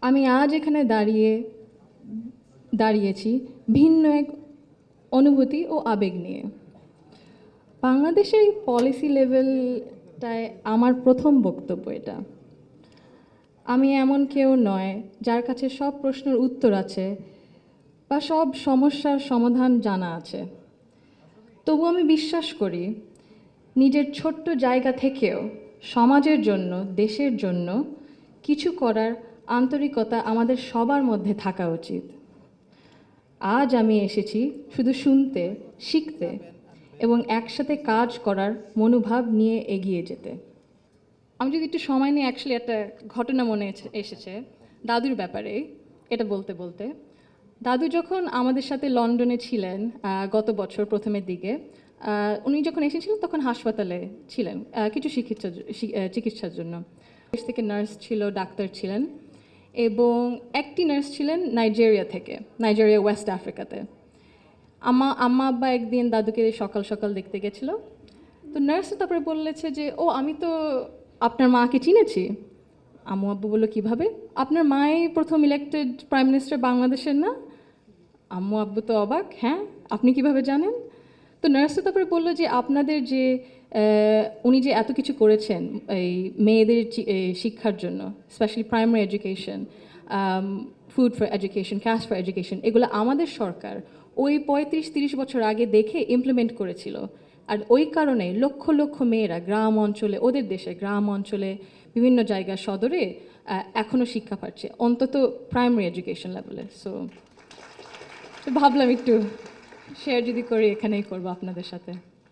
আমি আজ এখানে দাঁড়িয়েছি ভিন্ন এক অনুভূতি ও আবেগ নিয়ে। বাংলাদেশের এই পলিসি লেভেলটায় আমার প্রথম বক্তব্য এটা। আমি এমন কেউ নয় যার কাছে সব প্রশ্নের উত্তর আছে বা সব সমস্যার সমাধান জানা আছে। তবু আমি বিশ্বাস করি নিজের ছোট্ট জায়গা থেকেও সমাজের জন্য, দেশের জন্য কিছু করার আন্তরিকতা আমাদের সবার মধ্যে থাকা উচিত। আজ আমি এসেছি শুধু শুনতে, শিখতে এবং একসাথে কাজ করার মনোভাব নিয়ে এগিয়ে যেতে। আমি যদি একটু সময় নিয়ে অ্যাকচুয়ালি একটা ঘটনা মনে এসেছে দাদুর ব্যাপারে, এটা বলতে বলতে। দাদু যখন আমাদের সাথে লন্ডনে ছিলেন গত বছর প্রথমের দিকে, উনি যখন এসেছিলেন তখন হাসপাতালে ছিলেন কিছু চিকিৎসার জন্য। দেশ থেকে নার্স ছিল, ডাক্তার ছিলেন এবং একটি নার্স ছিলেন নাইজেরিয়া ওয়েস্ট আফ্রিকাতে। আম্মা আব্বা একদিন দাদুকে সকাল সকাল দেখতে গেছিলো। তো নার্স তারপরে বলেছে যে, ও আমি তো আপনার মাকে চিনেছি। আম্মু আব্বু বললো কীভাবে? আপনার মাই প্রথম ইলেক্টেড প্রাইম মিনিস্টার বাংলাদেশের না? আম্মু আব্বু তো অবাক, হ্যাঁ আপনি কিভাবে জানেন? তো নার্স তারপরে বললো যে আপনাদের যে উনি যে এত কিছু করেছেন এই মেয়েদের শিক্ষার জন্য, specially primary education, food for education, cash for education, এগুলো আমাদের সরকার ওই 35-30 বছর আগে দেখে ইমপ্লিমেন্ট করেছিল। আর ওই কারণে লক্ষ লক্ষ মেয়েরা গ্রাম অঞ্চলে, ওদের দেশে গ্রাম অঞ্চলে বিভিন্ন জায়গায় সদরে এখনও শিক্ষা পাচ্ছে, অন্তত প্রাইমারি এডুকেশন লেভেলে। সো ভাবলাম একটু শেয়ার যদি করি, এখানেই করবো আপনাদের সাথে।